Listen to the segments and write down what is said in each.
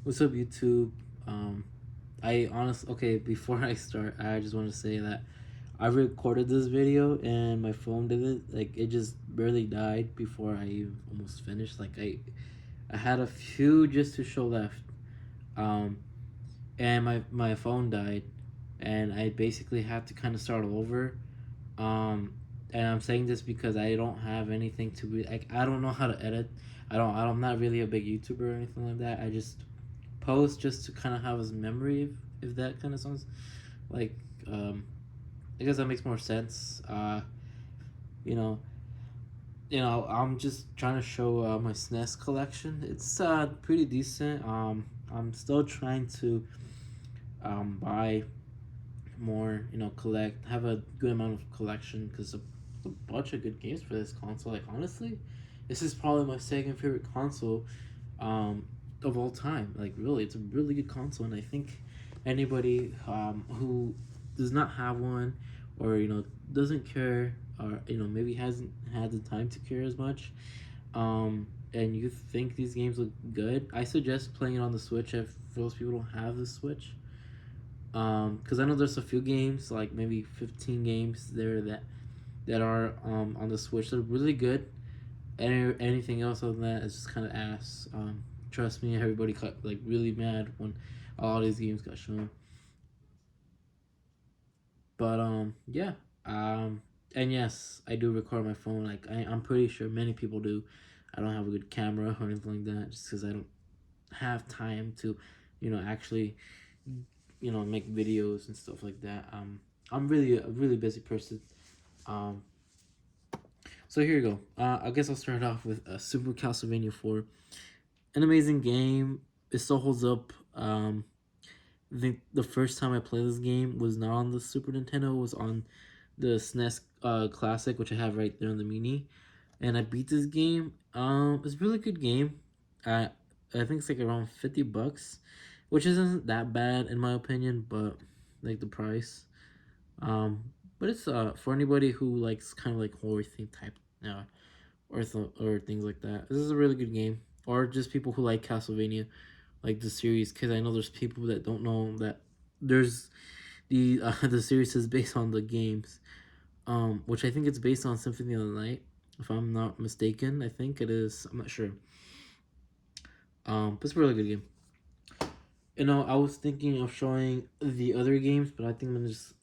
What's up, YouTube? I honestly, okay, before I start, I just want to say that I recorded this video and my phone didn't, like, it just barely died before I almost finished. Like, I had a few just to show left. Um, and my phone died, and I basically had to kind of start all over. Um, and I'm saying this because I don't have anything to be, like, I don't know how to edit. I'm not really a big YouTuber or anything like that. I just post just to kind of have as memory, if that kind of sounds like, um I guess that makes more sense. You know, I'm just trying to show my snes collection. It's pretty decent. I'm still trying to buy more, collect, have a good amount of collection, because a bunch of good games for this console. Like, honestly, this is probably my second favorite console um, of all time. Like, really, it's a really good console, and I think anybody who does not have one, or doesn't care, or maybe hasn't had the time to care as much, and you think these games look good, I suggest playing it on the Switch if those people don't have the Switch. Because I know there's a few games, like maybe 15 games there that are on the Switch that are really good. Anything else other than that is just kind of ass. Trust me, everybody got like really mad when all these games got shown. But yeah. Um, and yes, I do record my phone. Like, I'm pretty sure many people do. I don't have a good camera or anything like that, just because I don't have time to, actually, make videos and stuff like that. I'm really a really busy person. Um, so here you go. I guess I'll start off with Super Castlevania 4. An amazing game. It still holds up. I think the first time I played this game was not on the Super Nintendo. It was on the SNES Classic, which I have right there on the Mini, and I beat this game. It's a really good game. I think it's like around $50, which isn't that bad in my opinion, but like the price. Um, but it's for anybody who likes kind of like horror theme type, or things like that. This is a really good game, or just people who like Castlevania, like the series, because I know there's people that don't know that there's the series is based on the games, which I think it's based on Symphony of the Night, if I'm not mistaken. I think it is. I'm not sure. But it's a really good game. I was thinking of showing the other games, but I think I'm gonna just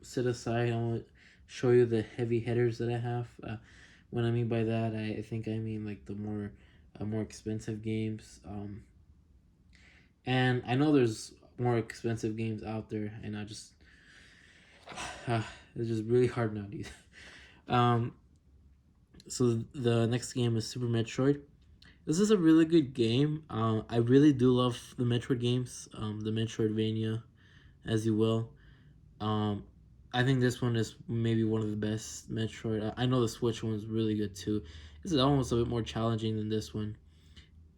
set aside. I want to show you the heavy hitters that I have. What I mean by that, I think I mean like the more expensive games. And I know there's more expensive games out there, and I just it's just really hard nowadays. Um, so the next game is Super Metroid. This is a really good game. I really do love the Metroid games. The Metroidvania, as you will. Um, I think this one is maybe one of the best Metroid. I know the Switch one is really good too. This is almost a bit more challenging than this one.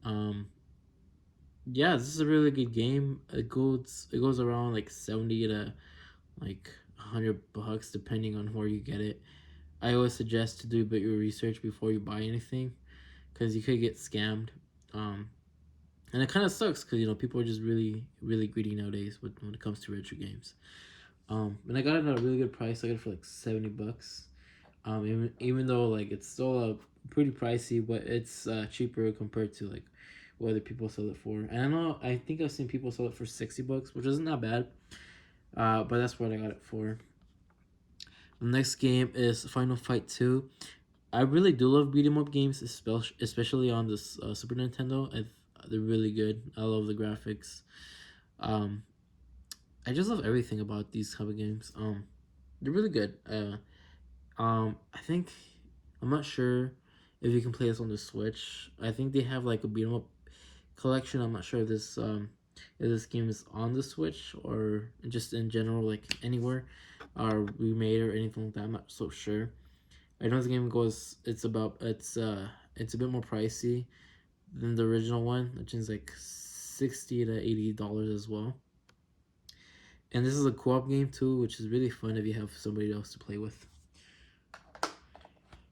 Um, yeah, this is a really good game. It goes around like 70 to like $100 depending on where you get it. I always suggest to do a bit your research before you buy anything, because you could get scammed. Um, and it kind of sucks because people are just really really greedy nowadays when it comes to retro games. And I got it at a really good price. I got it for like $70. Even though like it's still pretty pricey, but it's cheaper compared to like what other people sell it for. And I think I've seen people sell it for $60, which isn't that bad. But that's what I got it for. The next game is Final Fight 2. I really do love beat 'em up games, especially on this Super Nintendo. They're really good. I love the graphics. Um, I just love everything about these type of games. They're really good. I think I'm not sure if you can play this on the Switch. I think they have like a beat 'em up collection. I'm not sure if this game is on the Switch or just in general, like anywhere, or remade or anything like that. I'm not so sure. I know the game goes. It's a bit more pricey than the original one, which is like $60 to $80 as well. And this is a co-op game too, which is really fun if you have somebody else to play with.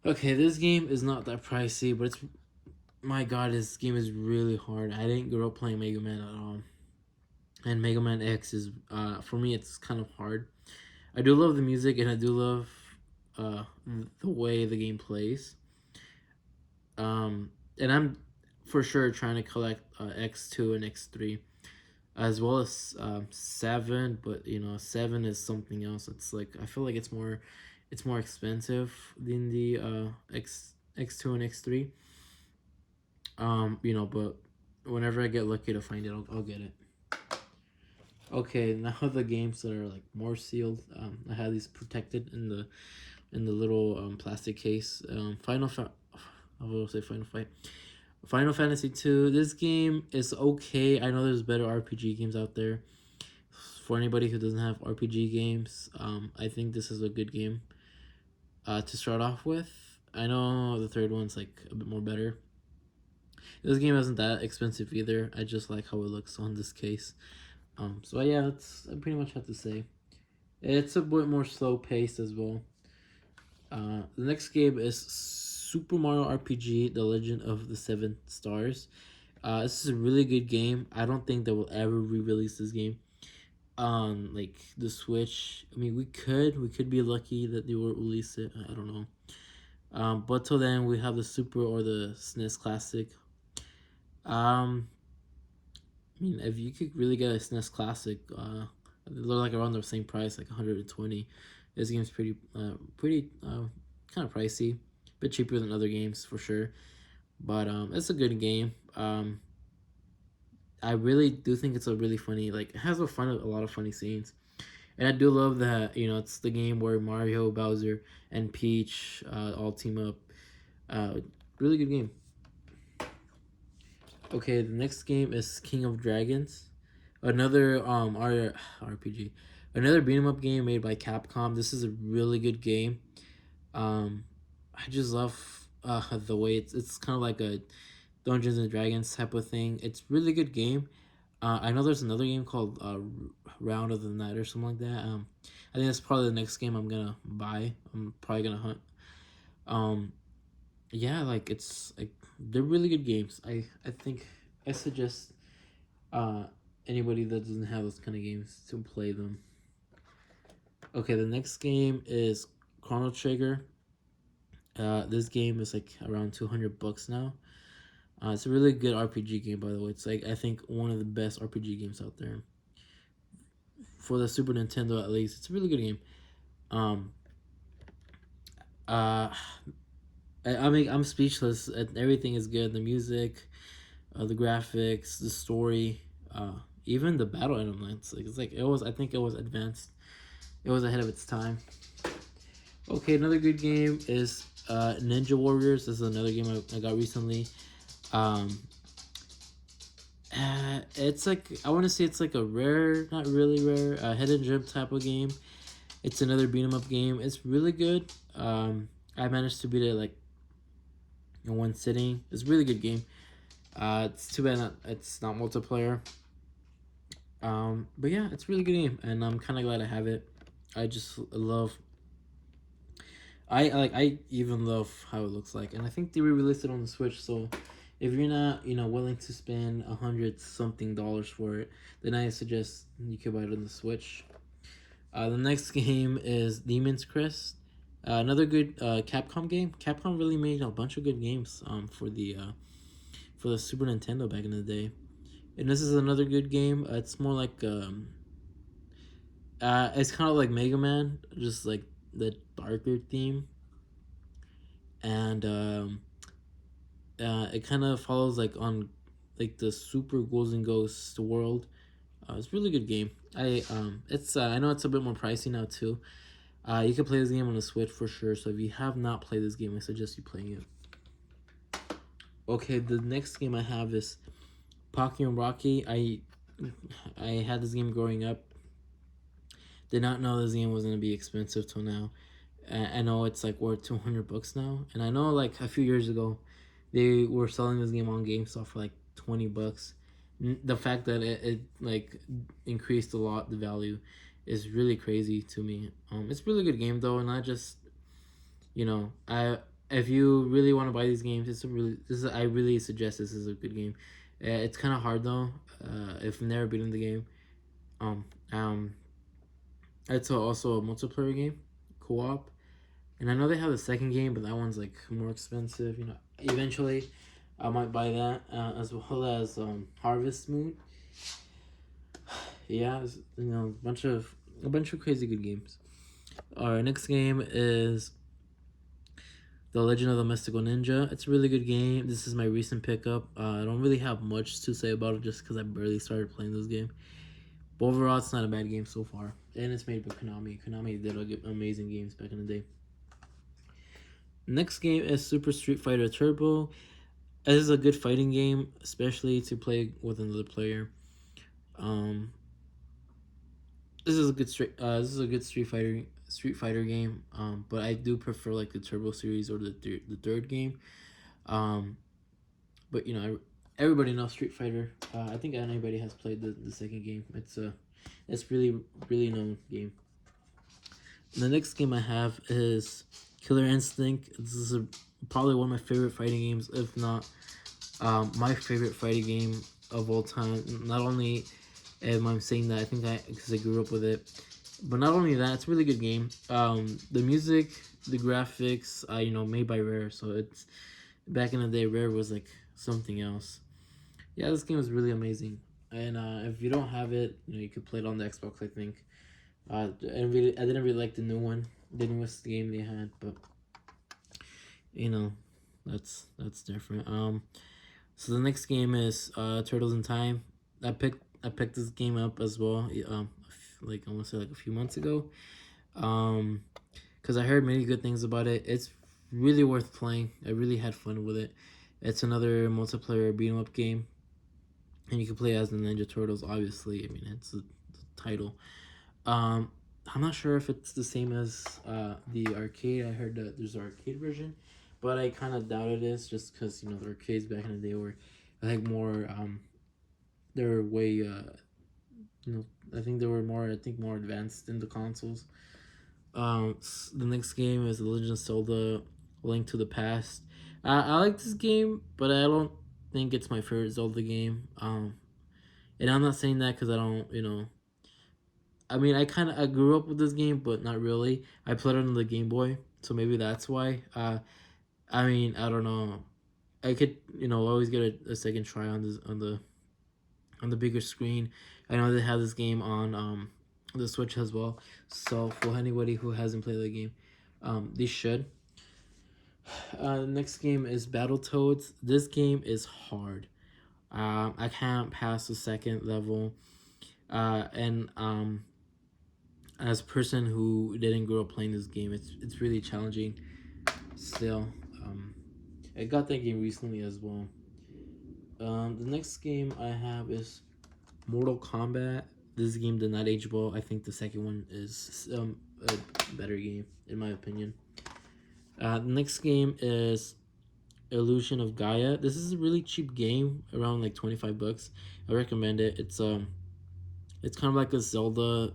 Okay, this game is not that pricey, but My God, this game is really hard. I didn't grow up playing Mega Man at all, and Mega Man X is for me. It's kind of hard. I do love the music, and I do love the way the game plays. And I'm for sure trying to collect X2 and X3 as well as 7. But you know, 7 is something else. It's like I feel like it's more expensive than the X2 and X3. You know, but whenever I get lucky to find it, I'll get it. Okay, now the games that are like more sealed. I have these protected in the little plastic case. I will say Final Fantasy 2. This game is okay. I know there's better RPG games out there. For anybody who doesn't have RPG games, I think this is a good game to start off with. I know the third one's like a bit more better. This game isn't that expensive either. I just like how it looks on this case. So yeah, that's I pretty much have to say. It's a bit more slow paced as well. The next game is Super Mario RPG: The Legend of the Seven Stars. This is a really good game. I don't think they will ever re-release this game on like the Switch. I mean, we could be lucky that they will release it. I don't know. But till then, we have the Super or the SNES Classic. Um, I mean, if you could really get a SNES Classic, they're like around the same price, like 120. This game's pretty kind of pricey, a bit cheaper than other games for sure. But it's a good game. I really do think it's a really funny, like it has a lot of funny scenes, and I do love that you know it's the game where Mario, Bowser, and Peach all team up. Really good game. Okay, the next game is King of Dragons, another RPG, another beat 'em up game made by Capcom. This is a really good game. Um, I just love the way it's kind of like a Dungeons and Dragons type of thing. It's really good game. I know there's another game called Round of the Night or something like that. I think that's probably the next game I'm gonna buy. I'm probably gonna hunt. Um, yeah, like it's like they're really good games. I think I suggest uh anybody that doesn't have those kind of games to play them. Okay, the next game is Chrono Trigger. This game is like around 200 bucks now. It's a really good RPG game, by the way. It's like I think one of the best RPG games out there for the Super Nintendo, at least. It's a really good game. Um, uh, I mean, I'm speechless. Everything is good. The music, the graphics, the story, even the battle elements. It's like it was. I think it was advanced. It was ahead of its time. Okay, another good game is Ninja Warriors. This is another game I got recently. Um, it's like I want to say it's like a rare, not really rare, hidden gem type of game. It's another beat 'em up game. It's really good. I managed to beat it like in one sitting. It's a really good game. It's too bad it's not multiplayer. But yeah, it's a really good game, and I'm kind of glad I have it. I just love. I even love how it looks like, and I think they re-released it on the Switch. So, if you're not willing to spend $100 something for it, then I suggest you could buy it on the Switch. The next game is Demon's Crest. Another good Capcom game. Capcom really made a bunch of good games for the Super Nintendo back in the day. And this is another good game. It's more like it's kind of like Mega Man, just like the darker theme, and it kind of follows like on like the Super Ghouls and Ghosts world. It's a really good game. It's I know it's a bit more pricey now too. You can play this game on the Switch for sure. So if you have not played this game, I suggest you playing it. Okay, the next game I have is Pocky and Rocky. I had this game growing up. Did not know this game was gonna be expensive till now. I know it's like worth 200 bucks now, and I know like a few years ago, they were selling this game on GameStop for like 20 bucks. The fact that it like increased a lot the value is really crazy to me. It's a really good game though, and I just you know if you really want to buy these games, I really suggest this is a good game. It's kind of hard though. If you've never been in the game, um, um, it's also a multiplayer game, co-op, and I know they have a second game, but that one's like more expensive. You know, eventually, I might buy that as well as Harvest Moon. Yeah, you know, a bunch of crazy good games. Our next game is The Legend of the Mystical Ninja. It's a really good game. This is my recent pickup. I don't really have much to say about it just because I barely started playing this game. But overall, it's not a bad game so far. And it's made by Konami. Konami did amazing games back in the day. Next game is Super Street Fighter Turbo. This is a good fighting game, especially to play with another player. Um, this is a good Street Fighter game. But I do prefer like the Turbo series or the third game. Um, but you know, everybody knows Street Fighter. I think anybody has played the second game. It's really known game. The next game I have is Killer Instinct. This is probably one of my favorite fighting games, if not my favorite fighting game of all time. Not only am I saying that, I think because I grew up with it, but not only that, it's a really good game. The music, the graphics, you know, made by Rare, so it's back in the day, Rare was like something else. Yeah, this game is really amazing. And if you don't have it, you know, you could play it on the Xbox, I think. I didn't really like the new one, the newest game they had, but you know, that's different. So the next game is Turtles in Time. I picked this game up as well. Like I want to say like a few months ago. Because I heard many good things about it. It's really worth playing. I really had fun with it. It's another multiplayer beat 'em up game, and you can play as the Ninja Turtles. Obviously, I mean it's the title. Um, I'm not sure if it's the same as the arcade. I heard that there's an arcade version, but I kind of doubt it is, just because you know the arcades back in the day were, I think more they were way you know, I think they were more advanced than the consoles. The next game is The Legend of Zelda: Link to the Past. I like this game, but I don't think it's my favorite Zelda game. And I'm not saying that because I don't, you know, I mean, I grew up with this game, but not really. I played it on the Game Boy, so maybe that's why. I mean, I don't know. I could, you know, always get a second try on this on the bigger screen. I know they have this game on the Switch as well. So for anybody who hasn't played the game, they should. The next game is Battletoads. This game is hard. I can't pass the second level. And as a person who didn't grow up playing this game, it's really challenging. Still, I got that game recently as well. The next game I have is Mortal Kombat. This game did not age well. I think the second one is a better game in my opinion. The next game is Illusion of Gaia. This is a really cheap game, around like 25 bucks. I recommend it. It's kind of like a Zelda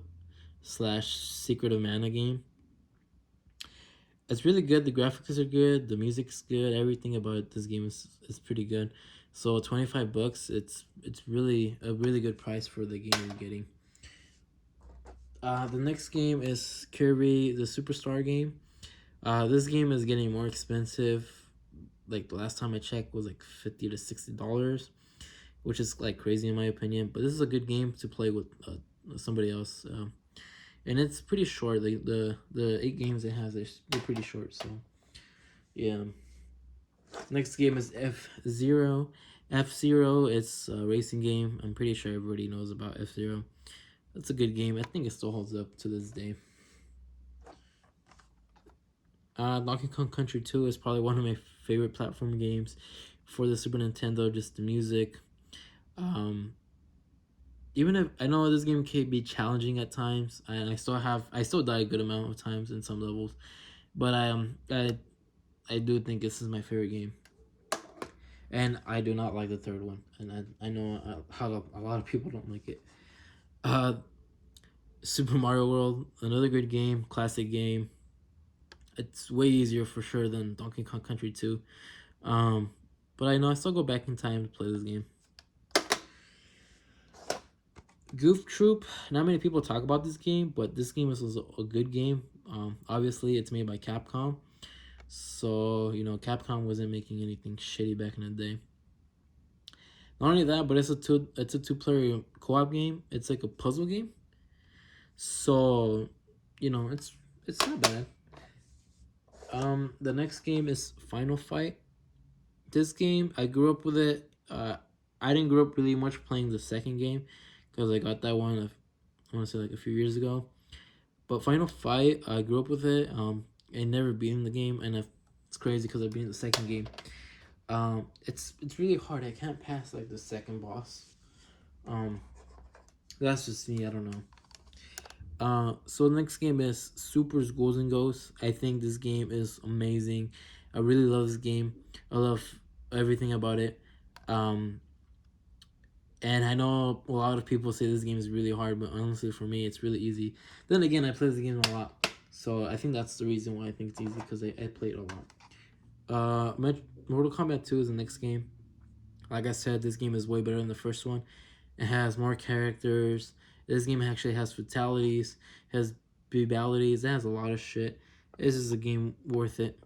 slash Secret of Mana game. It's really good. The graphics are good. The music's good. Everything about this game is pretty good. So 25 bucks. It's really a really good price for the game you're getting. The next game is Kirby the Superstar game. This game is getting more expensive. Like the last time I checked was like $50 to $60, which is like crazy in my opinion. But this is a good game to play with somebody else. And it's pretty short. Like the 8 games it has, they're pretty short. So yeah. Next game is F-Zero. F-Zero, it's a racing game. I'm pretty sure everybody knows about F-Zero. That's a good game. I think it still holds up to this day. Donkey Kong Country 2 is probably one of my favorite platform games for the Super Nintendo. Just the music. Even if I know this game can be challenging at times, and I still die a good amount of times in some levels, but I do think this is my favorite game, and I do not like the third one, and I know how a lot of people don't like it. Super Mario World, another good game, classic game. It's way easier for sure than Donkey Kong Country 2. Um, but I know I still go back in time to play this game. Goof Troop. Not many people talk about this game, but this game is also a good game. Obviously, it's made by Capcom, so you know Capcom wasn't making anything shitty back in the day. Not only that, but it's a two-player co-op game. It's like a puzzle game, so you know it's not bad. The next game is Final Fight. This game I grew up with it. I didn't grow up really much playing the second game because I got that one. I want to say like a few years ago. But Final Fight, I grew up with it. I never beaten the game, and it's crazy because I beat the second game. It's really hard. I can't pass like the second boss. Um, that's just me. I don't know. So the next game is Super's Ghouls and Ghosts. I think this game is amazing. I really love this game. I love everything about it. Um, and I know a lot of people say this game is really hard, but honestly, for me, it's really easy. Then again, I play this game a lot, so I think that's the reason why I think it's easy because I play it a lot. Mortal Kombat 2 is the next game. Like I said, this game is way better than the first one. It has more characters. This game actually has fatalities, has babalities. It has a lot of shit. This is a game worth it.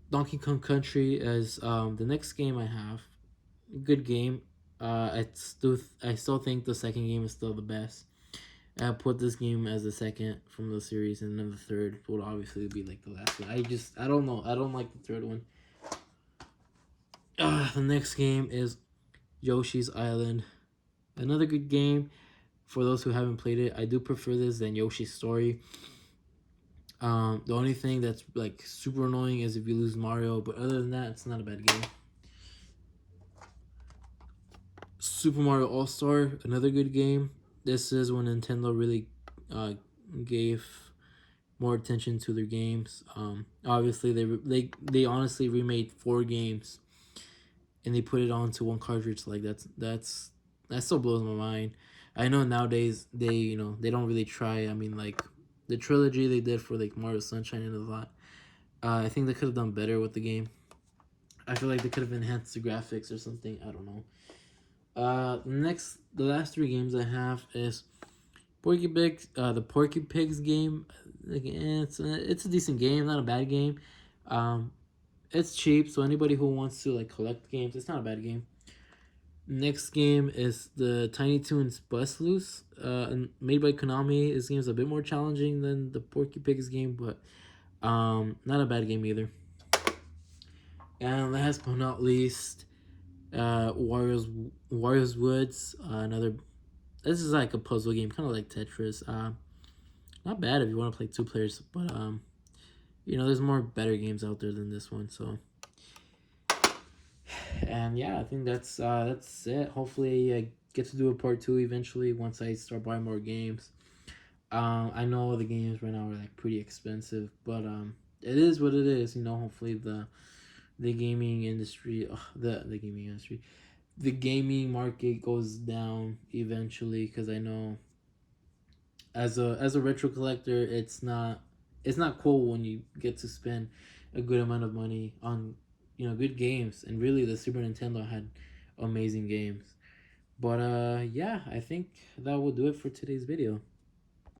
Donkey Kong Country is the next game I have. Good game. I still think the second game is still the best. I put this game as the second from the series, and then the third would obviously be like the last one. I don't know. I don't like the third one. The next game is Yoshi's Island. Another good game for those who haven't played it. I do prefer this than Yoshi's Story. The only thing that's like super annoying is if you lose Mario, but other than that, it's not a bad game. Super Mario All Star, another good game. This is when Nintendo really gave more attention to their games. Obviously, they honestly remade 4 games, and they put it onto one cartridge. Like that still blows my mind. I know nowadays they don't really try. I mean, like the trilogy they did for like Mario Sunshine and a lot. I think they could have done better with the game. I feel like they could have enhanced the graphics or something. I don't know. The last 3 games I have is Porky Pigs. The Porky Pigs game. It's a decent game, not a bad game. Um, it's cheap, so anybody who wants to like collect games, it's not a bad game. Next game is the Tiny Toons Bust Loose, and made by Konami. This game is a bit more challenging than the Porky Pigs game, but not a bad game either. And last but not least, Wario's Woods. Another. This is like a puzzle game, kind of like Tetris. Not bad if you want to play 2 players, but you know, there's more better games out there than this one. So, and yeah, I think that's it. Hopefully, I get to do a part 2 eventually once I start buying more games. I know the games right now are like pretty expensive, but it is what it is. You know, hopefully the gaming industry, the gaming industry, the gaming market goes down eventually because I know as a retro collector, it's not cool when you get to spend a good amount of money on good games, and really the Super Nintendo had amazing games. But yeah, I think that will do it for today's video.